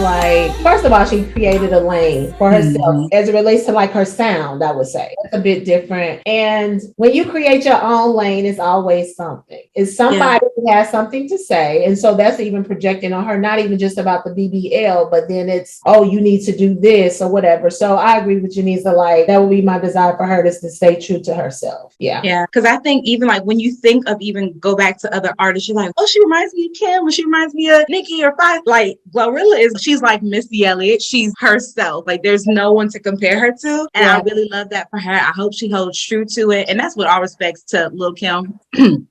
like, first of all, she created a lane for herself as it relates to like her sound, I would say. It's a bit different. And when you create your own lane, it's always something. It's somebody who has something to say. And so that's even projecting on her, not even just about the BBL, but then it's, oh, you need to do this or whatever. So I agree with Janice, like that would be my desire for her to stay true to herself. Yeah. Yeah. Because I think even like when you think of even go back to other artists, you're like, oh, she reminds me of Kim, or she reminds me of Nicki or Five. Like Glorilla she's like Missy Elliott. She's herself. Like there's no one to compare her to. And I really love that for her. I hope she holds true to it. And that's with all respects to Lil' Kim.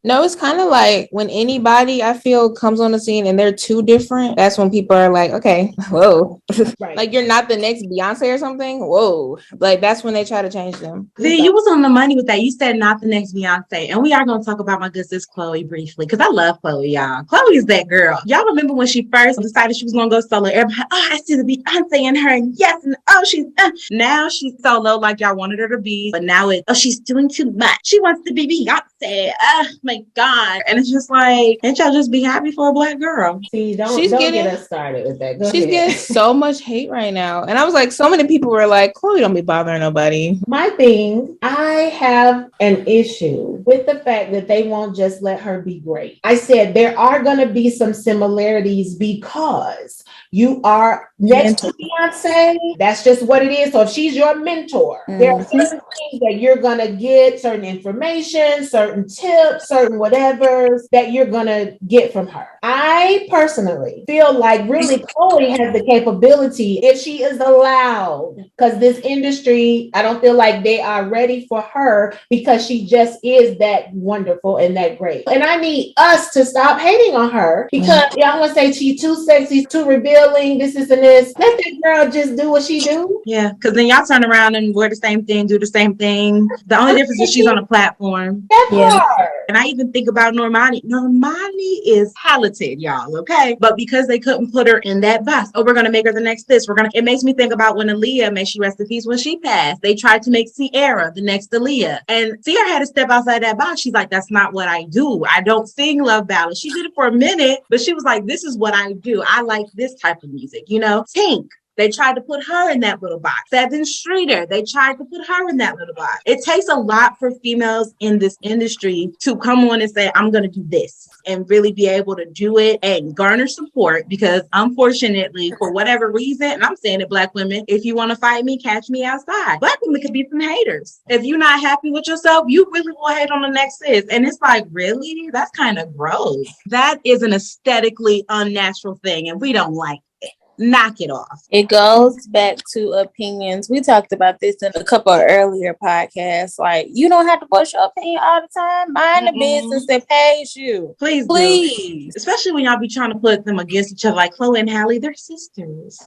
No, it's kind of like when anybody I feel comes on the scene and they're too different, that's when people are like, okay, whoa. Right. Like you're not the next Beyonce or something. Whoa. Like that's when they try to change them. See, you was on the money with that. You said not the next Beyonce. And we are going to talk about my good sis Chloe briefly because I love Chloe, y'all. Chloe is that girl. Y'all remember when she first decided she was going to go solo? Everybody, oh, I see the Beyonce in her. And yes. And oh, she's now she's solo like y'all wanted her to be. But now it's, oh, she's doing too much. She wants to be Beyonce. Oh, my God. And it's just like, can't y'all just be happy for a Black girl? See, don't get us started with that. She's getting so much hate right now. And I was like, so many people were like, Chloe don't be bothering nobody. My thing, I have an issue with the fact that they won't just let her be great. I said there are going to be some similarities because you are next to Beyonce. That's just what it is. So if she's your mentor, there are certain things that you're going to get, certain information, certain tips, certain whatevers that you're going to get from her. I personally feel like really Chloe has the capability if she is allowed, because this industry, I don't feel like they are ready for her because she just is that wonderful and that great. And I need us to stop hating on her because y'all want to say she's too sexy, too revealing, this and this. Let that girl just do what she do. Yeah, because then y'all turn around and wear the same thing, do the same thing. The only difference is she's on a platform. That part. And I even think about Normani. Normani is talented, y'all, okay? But because they couldn't put her in that box, oh, we're going to make her the next this. It makes me think about when Aaliyah, may she rest in peace, when she passed. They tried to make Ciara the next Aaliyah. And Ciara had to step outside that box. She's like, that's not what I do. I don't sing love ballads. She did it for a minute, but she was like, this is what I do. I like this type of music, you know? Tink. They tried to put her in that little box. Seven Streeter, they tried to put her in that little box. It takes a lot for females in this industry to come on and say, I'm going to do this and really be able to do it and garner support because unfortunately, for whatever reason, and I'm saying it, Black women, if you want to fight me, catch me outside. Black women could be some haters. If you're not happy with yourself, you really will hate on the next sis. And it's like, really? That's kind of gross. That is an aesthetically unnatural thing and we don't like it. Knock it off. It goes back to opinions. We talked about this in a couple of earlier podcasts. Like, you don't have to voice your opinion all the time. Mind the business that pays you. Please. Especially when y'all be trying to put them against each other. Like Chloe and Halle, they're sisters.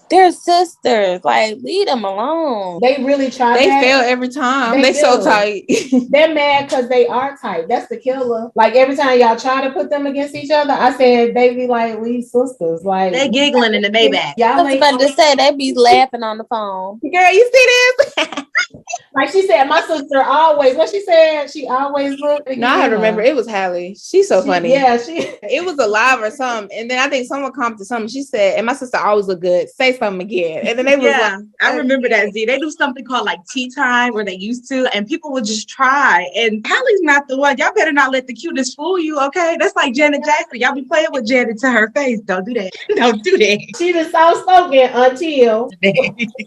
Like, leave them alone. They really try. They fail every time. They so tight. They're mad because they are tight. That's the killer. Like every time y'all try to put them against each other, I said they be like, we sisters. Like they giggling in the Maybach. I was about to say they be laughing on the phone. Girl, you see this? Like she said, my sister always. What she said? She always looked. No, I remember it was Halle. She's so funny. Yeah, it was a live or something, and then I think someone commented something. She said, "And my sister always look good. Say something again." And then they was like, I remember that. Z, they do something called like tea time where they used to, and people would just try. And Halle's not the one. Y'all better not let the cuteness fool you, okay? That's like Janet Jackson. Y'all be playing with Janet to her face. Don't do that. Don't do that. She was soft spoken until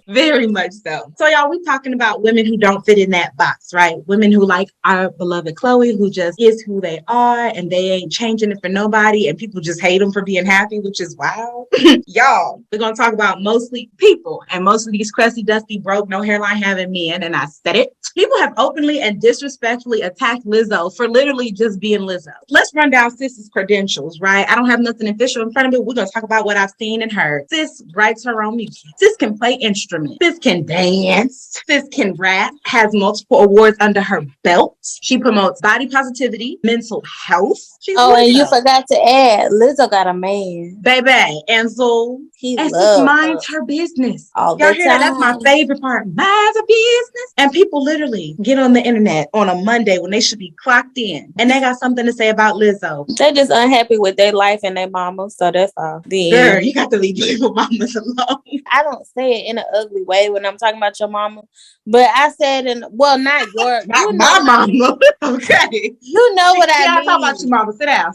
very much so. So y'all, we talking about women who don't fit in that box, right? Women who like our beloved Chloe, who just is who they are and they ain't changing it for nobody, and people just hate them for being happy, which is wild. Y'all, we're gonna talk about mostly people and most of these crusty, dusty, broke, no hairline having men, and I said it. People have openly and disrespectfully attacked Lizzo for literally just being Lizzo. Let's run down Sis's credentials, right? I don't have nothing official in front of me. We're gonna talk about what I've seen and heard. Sis writes her own music. Sis can play instruments. Sis can dance. Sis can rap. has multiple awards under her belt. She promotes body positivity, mental health. She's and you forgot to add, Lizzo got a man. Baby, and so He and loves she minds her business. all Y'all the hear that? That's my time. favorite part. Minds her business. And people literally get on the internet on a Monday when they should be clocked in. And they got something to say about Lizzo. They just unhappy with their life and their mama. So that's all. Girl, you got to leave your mamas alone. I don't say it in an ugly way when I'm talking about your mama, but I said not your, Not my mama. Okay. You know what I mean. Talk about your mama. Sit down.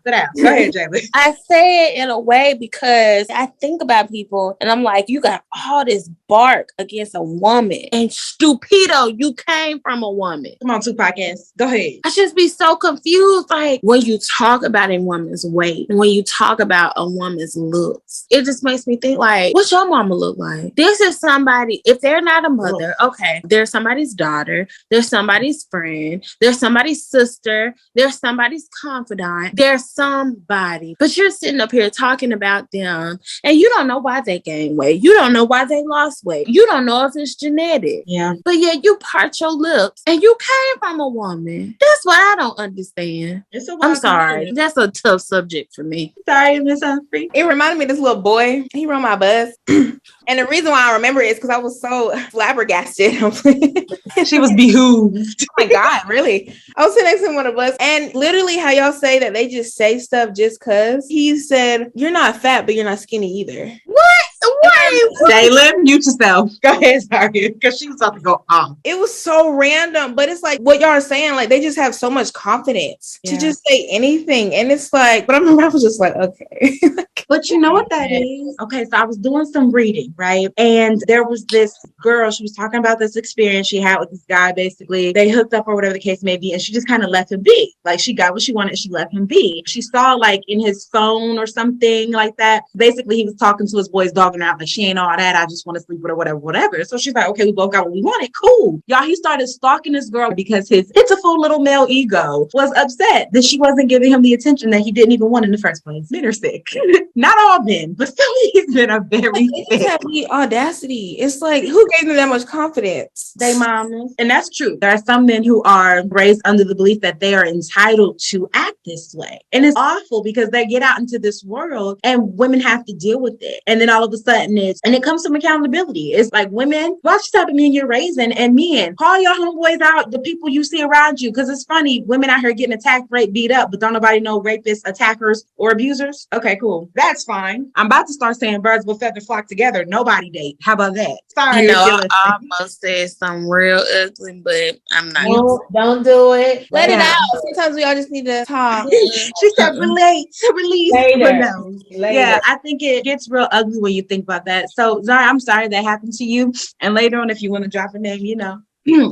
Go ahead, Jamie. I say it in a way because I think about people and I'm like, you got all this bark against a woman and stupido, you came from a woman. Come on, Tupac ass. Go ahead. I just be so confused. Like when you talk about a woman's weight, when you talk about a woman's looks, it just makes me think like, what's your mama look like? This is somebody, if they're not a mother, okay, they're somebody's daughter, they're somebody's friend, they're somebody's sister, they're somebody's confidant, they're somebody. But you're sitting up here talking about them and you don't know why they gained weight. You don't know why they lost weight. You don't know if it's genetic. Yeah. But yet you part your lips and you came from a woman. That's what I don't understand. I'm sorry. That's a tough subject for me. Sorry, Miss Humphrey. It reminded me of this little boy. He rode my bus. And the reason why I remember it is because I was so flabbergasted. She was behooved. Oh my God, really? I was sitting next to him on a bus and literally how y'all say that they just say stuff just because. He said, you're not fat, but you're not skinny either. What? Jalen, mute yourself. Go ahead, sorry. Because she was about to go off. It was so random, but it's like what y'all are saying, like they just have so much confidence to just say anything. And it's like, but I remember I was just like, okay. But you know what that is? Okay, so I was doing some reading, right? And there was this girl, she was talking about this experience she had with this guy. Basically, they hooked up or whatever the case may be, and she just kind of left him be. Like she got what she wanted, she left him be. She saw like in his phone or something like that. Basically, he was talking to his boys, dogging out like she ain't all that. I just want to sleep with her, whatever. So she's like, okay, we both got what we wanted. Cool. Y'all, he started stalking this girl because his pitiful little male ego was upset that she wasn't giving him the attention that he didn't even want in the first place. Men are sick. Not all men, but some of these men are very sick. Have the audacity. It's like, who gave them that much confidence? They mamas. And that's true. There are some men who are raised under the belief that they are entitled to act this way. And it's awful because they get out into this world and women have to deal with it. And then all of a sudden it comes from accountability. It's like, women, watch the type of men you're raising, and men, call your homeboys out, the people you see around you. Because it's funny, women out here getting attacked, raped, beat up, but don't nobody know rapists, attackers, or abusers. Okay, cool. That's fine. I'm about to start saying birds will feather flock together. Nobody date. How about that? Sorry. I almost said something real ugly, but I'm not. No, don't do it. Let it out. Sometimes we all just need to talk. She said release. Later. But no. Yeah, I think it gets real ugly when you think about that. So Zara, I'm sorry that happened to you. And later on, if you want to drop a name, you know.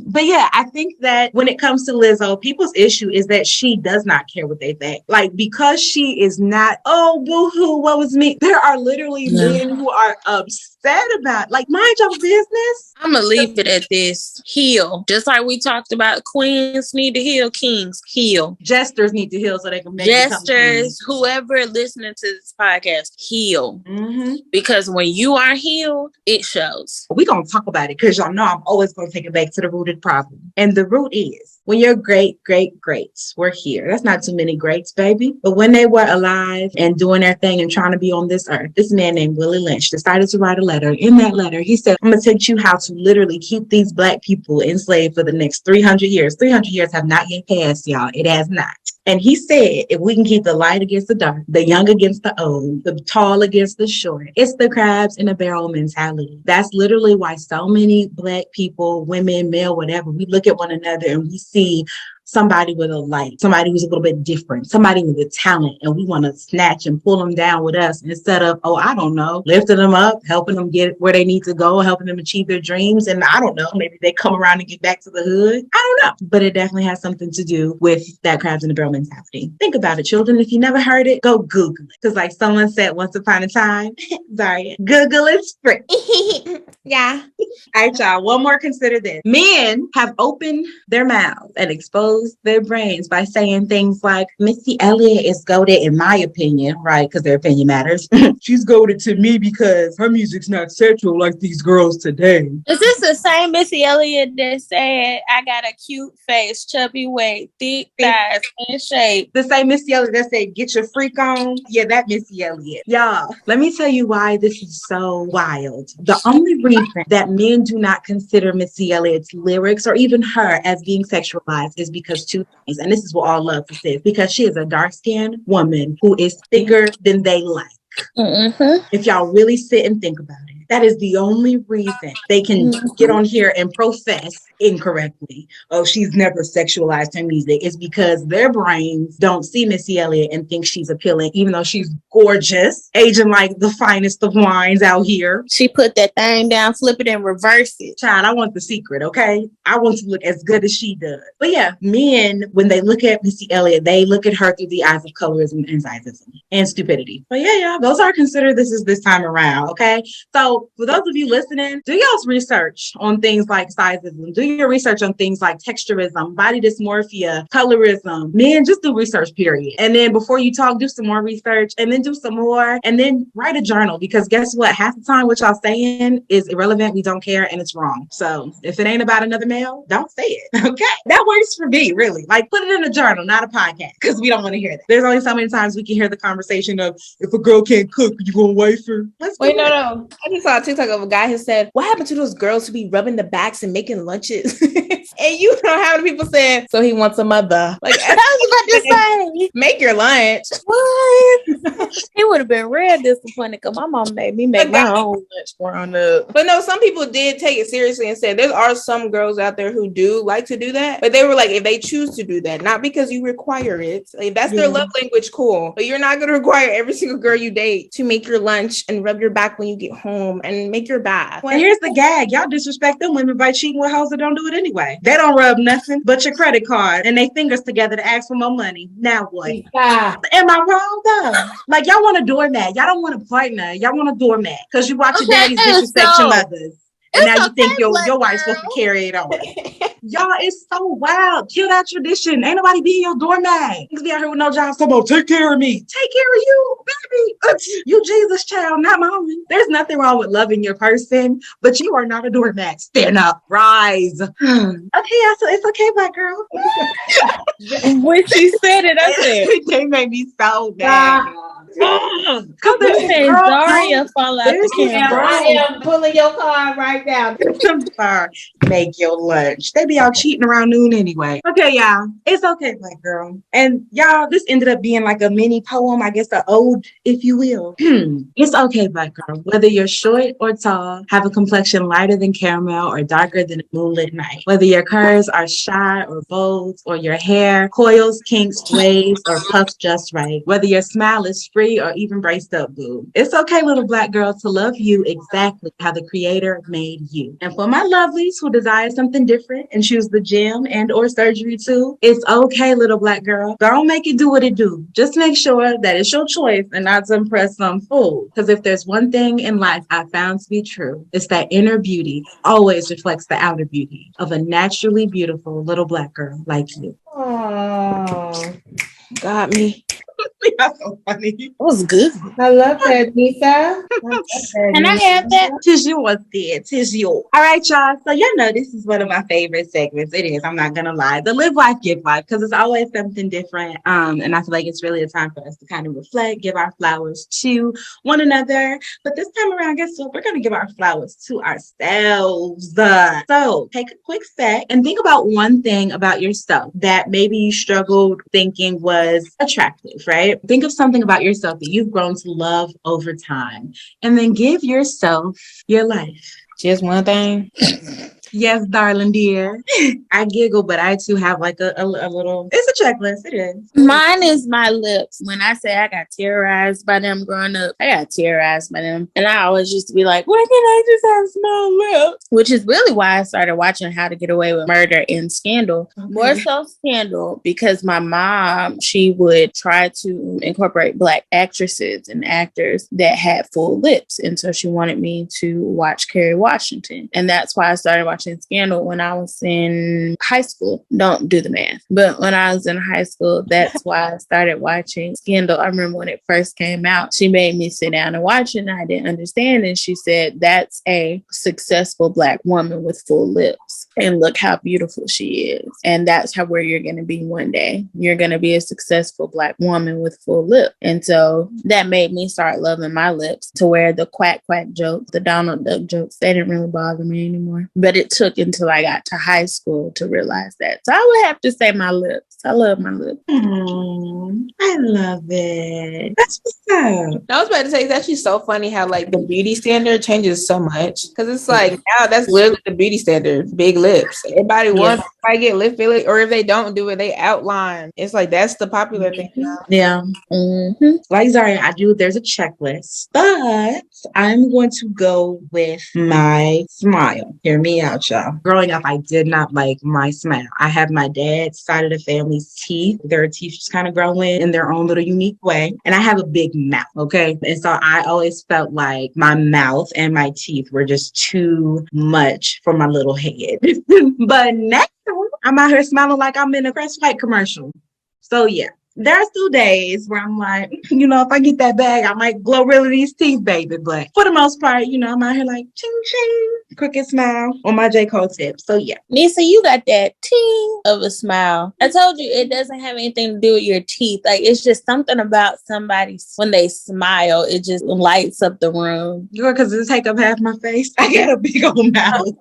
But yeah, I think that when it comes to Lizzo, people's issue is that she does not care what they think. Like, because she is not, oh, boo-hoo, what was me? There are literally men who are upset about, like, mind your business. I'm going to leave it at this. Heal. Just like we talked about, queens need to heal, kings heal. Jesters need to heal so they can make Jesters, whoever listening to this podcast, heal. Mm-hmm. Because when you are healed, it shows. We're going to talk about it because y'all know I'm always going to take it back to the rooted problem. And the root is when your greats were here. That's not too many greats, baby. But when they were alive and doing their thing and trying to be on this earth, this man named Willie Lynch decided to write a letter. In that letter, he said, I'm going to teach you how to literally keep these Black people enslaved for the next 300 years. 300 years have not yet passed, y'all. It has not. And he said, if we can keep the light against the dark, the young against the old, the tall against the short, it's the crabs in a barrel mentality. That's literally why so many Black people, women, male, whatever, we look at one another and we see somebody with a light, somebody who's a little bit different, somebody with a talent, and we want to snatch and pull them down with us instead of, oh, I don't know, lifting them up, helping them get where they need to go, helping them achieve their dreams. And I don't know, maybe they come around and get back to the hood. I don't know. But it definitely has something to do with that crabs in the barrel mentality. Think about it, children. If you never heard it, go Google it. Because like someone said once upon a time, sorry, Google is free. Yeah. All right, y'all. One more, consider this. Men have opened their mouths and exposed expose their brains by saying things like, Missy Elliott is goated in my opinion, right? Because their opinion matters. She's goated to me because her music's not sexual like these girls today. Is this the same Missy Elliott that said, I got a cute face, chubby waist, thick thighs, and shape? The same Missy Elliott that said, get your freak on? Yeah, that Missy Elliott. Y'all, let me tell you why this is so wild. The only reason that men do not consider Missy Elliott's lyrics or even her as being sexualized is because two things, and this is what all love is, because she is a dark-skinned woman who is thicker than they like. Mm-hmm. If y'all really sit and think about it, that is the only reason they can get on here and profess incorrectly, oh, she's never sexualized her music, is because their brains don't see Missy Elliott and think she's appealing, even though she's gorgeous, aging like the finest of wines out here. She put that thing down, flip it, and reverse it. Child, I want the secret, okay? I want to look as good as she does. But yeah, men, when they look at Missy Elliott, they look at her through the eyes of colorism and sizism and stupidity. But yeah, those are considered this time around, okay? So for those of you listening, do y'all's research on things like sizism. Do your research on things like texturism, body dysmorphia, colorism. Men, just do research, period. And then before you talk, do some more research, and then do some more, and then write a journal, because guess what? Half the time what y'all saying is irrelevant, we don't care, and it's wrong. So if it ain't about another male, don't say it, okay? That works for me, really. Like, put it in a journal, not a podcast, because we don't want to hear that. There's only so many times we can hear the conversation of, if a girl can't cook, you gonna wife her? Wait, no. I just saw a TikTok of a guy who said, what happened to those girls who be rubbing the backs and making lunches? And you know how many people said, so he wants a mother. Like, I was about to say, make your lunch. What? He would have been real disappointed because my mom made me make my own lunch growing up. But no, some people did take it seriously and said there are some girls out there who do like to do that. But they were like, if they choose to do that, not because you require it, if that's their love language, cool. But you're not going to require every single girl you date to make your lunch and rub your back when you get home and make your bath. And here's the gag. Y'all disrespect them women by cheating with hoes that don't do it anyway. They don't rub nothing but your credit card and they fingers together to ask for more money. Now what? Yeah. Am I wrong though? Like, y'all want a doormat. Y'all don't want a partner. Y'all want a doormat because you watch your daddies disrespect your mothers. And now you think your wife's supposed to carry it on. Y'all, it's so wild. Kill that tradition. Ain't nobody being your doormat. Niggas be out here with no jobs. Talking about, take care of me. Take care of you, baby. You Jesus child, not mine. There's nothing wrong with loving your person, but you are not a doormat. Stand up. Rise. Okay, so it's okay, black girl. When she said it, I said, they made me so bad. Come Daria fall out the camera. I am pulling your card right now. I'm sorry. Make your lunch. They be out cheating around noon anyway. Okay, y'all. It's okay, black girl. And y'all, this ended up being like a mini poem, I guess, an ode, if you will. It's okay, black girl. Whether you're short or tall, have a complexion lighter than caramel or darker than a moonlit night. Whether your curves are shy or bold, or your hair coils, kinks, waves, or puffs just right. Whether your smile is free or even braced up, boo. It's okay, little black girl, to love you exactly how the creator made you. And for my lovelies who desire something different and choose the gym and or surgery too, it's okay, little black girl. Don't make it do what it do. Just make sure that it's your choice and not to impress some fool. Because if there's one thing in life I found to be true, it's that inner beauty always reflects the outer beauty of a naturally beautiful little black girl like you. Oh, Got me. That's so funny. It was good. I love that, Nisa. Can I have that? Tis yours, dear. Tis yours. All right, y'all. So y'all know this is one of my favorite segments. It is. I'm not gonna lie. The Live Life, Give Life, because it's always something different. And I feel like it's really a time for us to kind of reflect, give our flowers to one another. But this time around, guess what? We're gonna give our flowers to ourselves. So take a quick sec and think about one thing about yourself that maybe you struggled thinking was attractive, right? Think of something about yourself that you've grown to love over time, and then give yourself your life. Just one thing. Yes, darling dear. I giggle, but I too have like a little, it's a checklist. It is. Mine is my lips. When I say I got terrorized by them growing up, I got terrorized by them. And I always used to be like, why can't I just have small lips? Which is really why I started watching How to Get Away with Murder and Scandal. Okay. More so Scandal, because my mom, she would try to incorporate Black actresses and actors that had full lips. And so she wanted me to watch Kerry Washington. And that's why I started watching watching Scandal when I was in high school. Don't do the math. But when I was in high school, that's why I started watching Scandal. I remember when it first came out, she made me sit down and watch it, and I didn't understand. And she said, that's a successful Black woman with full lips. And look how beautiful she is. And that's how where you're going to be one day. You're going to be a successful Black woman with full lip. And so that made me start loving my lips, to where the quack quack jokes, the Donald Duck jokes, they didn't really bother me anymore. But it took until I got to high school to realize that. So I would have to say my lips. I love my lips. I love it. That's what's up. I was about to say, it's actually so funny how like the beauty standard changes so much, because it's like now that's literally the beauty standard, big lips. Everybody wants to get lip filler, or if they don't do it, they outline. It's like that's the popular thing now. Yeah. Like Zaria, there's a checklist, but I'm going to go with my smile. Hear me out, y'all. Growing up, I did not like my smile. I have my dad's side of the family's teeth. Their teeth just kind of grow in their own little unique way. And I have a big mouth, okay? And so I always felt like my mouth and my teeth were just too much for my little head. But now I'm out here smiling like I'm in a Crest White commercial. So yeah. There are still days where I'm like, if I get that bag, I might glow really these teeth, baby. But for the most part, I'm out here like, ching, ching, crooked smile on my J. Cole tip. So, yeah. Nisa, you got that ting of a smile. I told you it doesn't have anything to do with your teeth. Like, it's just something about somebody, when they smile, it just lights up the room. Girl, because it take up half my face. I got a big old mouth.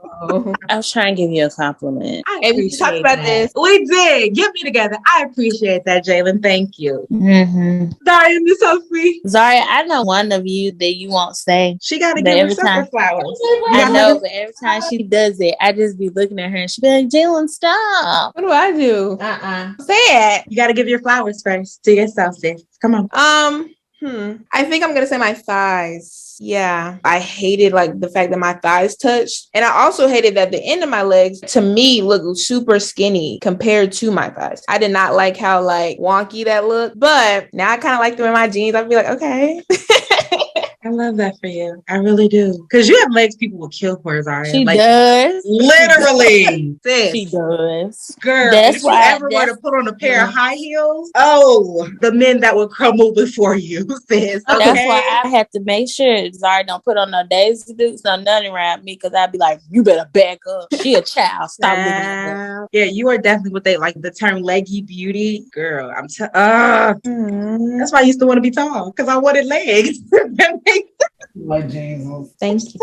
I was trying to give you a compliment. Hey, we talked about this. We did. Get me together. I appreciate that, Jalen. Thank you. Zaria, Miss Humphrey. Zaria, I know one of you that you won't say. She got to give herself flowers. I know, but every time she does it, I just be looking at her and she be like, Jalen, stop. What do I do? Say it. You got to give your flowers first to yourself, sis. Come on. I think I'm gonna say my thighs. Yeah, I hated like the fact that my thighs touched, and I also hated that the end of my legs to me looked super skinny compared to my thighs. I did not like how like wonky that looked, but now I kind of like them in my jeans. I'd be like, okay. I love that for you. I really do. Because you have legs people will kill for, Zaria. She does. Literally. Sis. She does. Girl, that's if why you ever were to put on a pair of high heels, the men that would crumble before you, sis. Okay? That's why I had to make sure Zaria don't put on no Daisy Dukes, no nothing around me, because I'd be like, you better back up. She a child. Stop looking at her. Yeah, you are definitely what they like the term leggy beauty. Girl, that's why I used to want to be tall, because I wanted legs. My Jesus. Thank you.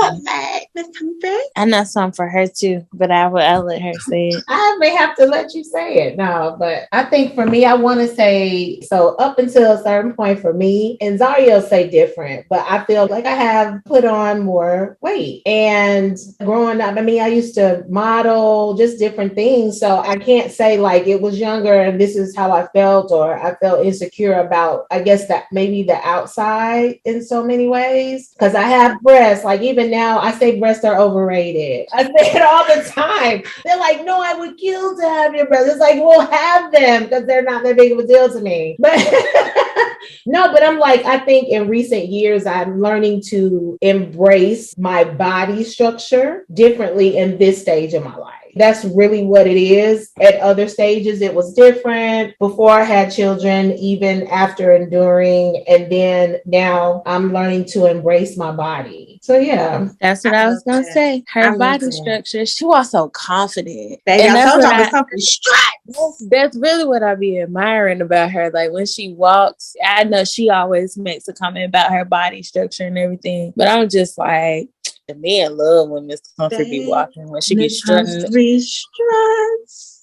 Miss Humphrey. I know something for her too, but I'll let her say it. I may have to let you say it. No, but I think for me, I want to say, so up until a certain point for me, and Zaria will say different, but I feel like I have put on more weight. And growing up, I used to model, just different things. So I can't say like it was younger and this is how I felt, or I felt insecure about, I guess that maybe the outside in so many ways. Because I have breasts, like even now, I say breasts are overrated. I say it all the time. They're like, no, I would kill to have your breasts. It's like, we'll have them because they're not that big of a deal to me. But no, but I'm like, I think in recent years, I'm learning to embrace my body structure differently in this stage of my life. That's really what it is. At other stages, it was different. Before I had children, even after enduring, and then now I'm learning to embrace my body. So yeah. That's what I was going to say. Her body structure, she was so confident. Baby, and I told y'all there's something straight. That's really what I be admiring about her. Like when she walks, I know she always makes a comment about her body structure and everything. But I'm just like, the men love when Miss Humphrey be walking, when she be strutting.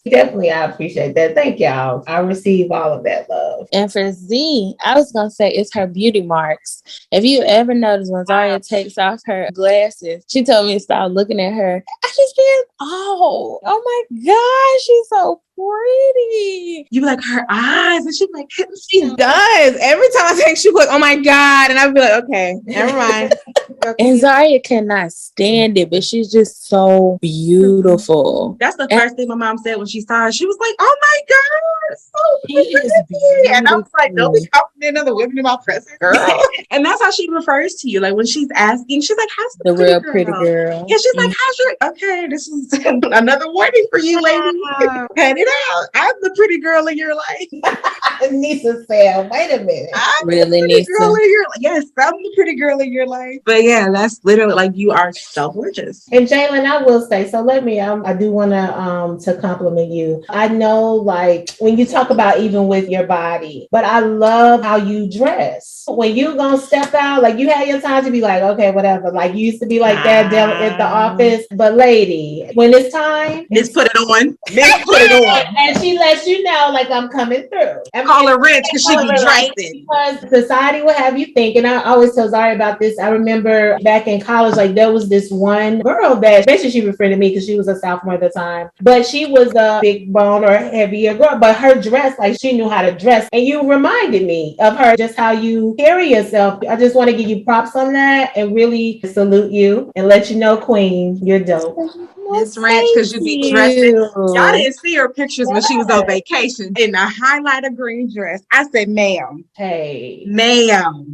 Definitely, I appreciate that. Thank y'all. I receive all of that love. And for Z, I was going to say it's her beauty marks. If you ever notice when Zaria takes off her glasses, she told me to stop looking at her. I just been, oh my gosh, she's so pretty. You be like, her eyes, and she like, she does. Every time I think she like, oh my God. And I'd be like, okay, never mind. And Zaria cannot stand it, but she's just so beautiful. That's the first thing my mom said when she saw her, she was like, "Oh my God, so She is pretty." And I was like, "Don't be beautiful. complimenting other women in my presence, girl." And that's how she refers to you. Like when she's asking, she's like, "How's The pretty real girl?" pretty girl. Yeah, she's like, "How's your?" Okay, this is another warning for you, lady. Cut it out. I'm the pretty girl in your life. Nisa said, wait a minute. I'm Really, the pretty girl Nisa? in your life. Yes, I'm the pretty girl in your life. But yeah, that's literally like you are so gorgeous. And Jalen, I will say, so let me, I do want to compliment you. I know, like, when you talk about even with your body, but I love how you dress. When you gonna step out, like you had your time to be like, okay, whatever. Like you used to be like that at the office. But lady, when it's time, Miss put it on. Miss put it on. and she lets you know, like, I'm coming through. Call her rich because she be Like, dressing. because society will have you think, and I always tell Zari about this. I remember back in college, like there was this one girl that basically she befriended me because she was a sophomore at the time, but she was a big bone or heavier girl, but her dress, like she knew how to dress. And you reminded me of her, just how you carry yourself. I just want to give you props on that and really salute you and let you know, Queen, you're dope. Miss Ranch because you be dressing. Y'all didn't see her pictures when she was on vacation in a highlighter green dress. I said, "Ma'am, Hey, ma'am."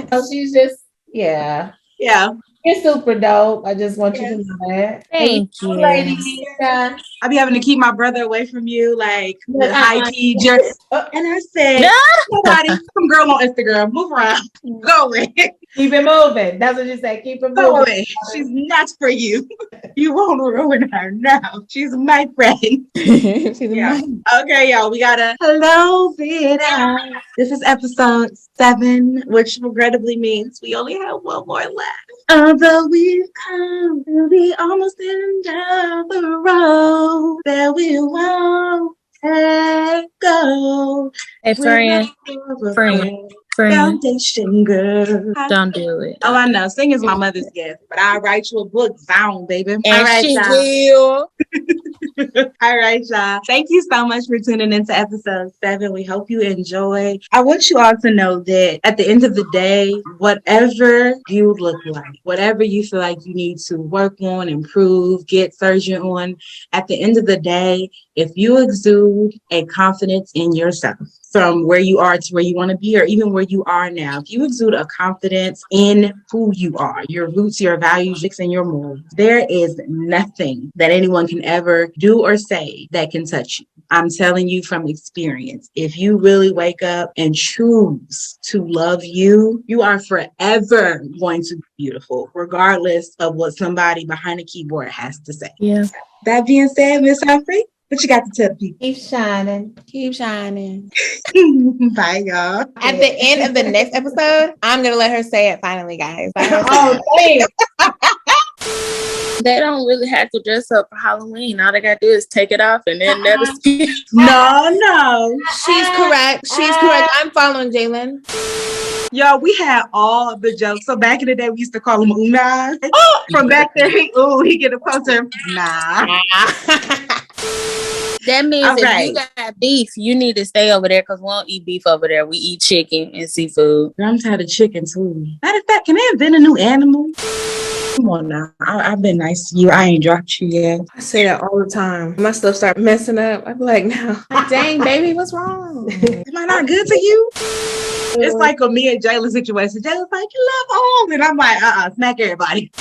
so she's just, yeah. Yeah. You're super dope. I just want you to know that. Thank you. Ladies, I be having to keep my brother away from you, like with high tea dress. And I said, No. "Nobody, some girl on Instagram, move around, go away, keep it moving. That's what you say. Keep it go moving. away. She's not for you. You won't ruin her now. She's my friend." Yeah. Okay, y'all, we gotta close it out. This is episode 7, which regrettably means we only have one more left. Although we've come to the almost end of the road that we won't let go. Hey, friend, friend. Foundation girl. Don't do it. Oh, I know. Singing's my mother's gift, but I'll write you a book, Zone, baby. And All right, she y'all. will. All right, y'all. Thank you so much for tuning into episode 7. We hope you enjoy. I want you all to know that at the end of the day, whatever you look like, whatever you feel like you need to work on, improve, get surgeon on, at the end of the day, if you exude a confidence in yourself, from where you are to where you want to be, or even where you are now, if you exude a confidence in who you are, your roots, your values, and your morals, there is nothing that anyone can ever do or say that can touch you. I'm telling you from experience, if you really wake up and choose to love you, you are forever going to be beautiful, regardless of what somebody behind a keyboard has to say. Yeah. That being said, Miss Humphrey, what you got to tell people? Keep shining. Keep shining. Bye, y'all. At the end of the next episode, I'm gonna let her say it finally, guys. Oh, thanks. They don't really have to dress up for Halloween. All they gotta do is take it off and then never speak. No. She's correct. She's correct. I'm following Jalen. Yo, we had all the jokes. So back in the day, we used to call him Unas. From back there, he get a poster. Nah. That means All if right. you got beef, you need to stay over there because we don't eat beef over there. We eat chicken and seafood. I'm tired of chicken too. Matter of fact, can they invent a new animal? Come on now. I've been nice to you. I ain't dropped you yet. I say that all the time. My stuff start messing up. I be like, no. Dang, baby, what's wrong? Am I not good to you? It's like a me and Jayla situation. Jayla's like, you love all. And I'm like, smack everybody.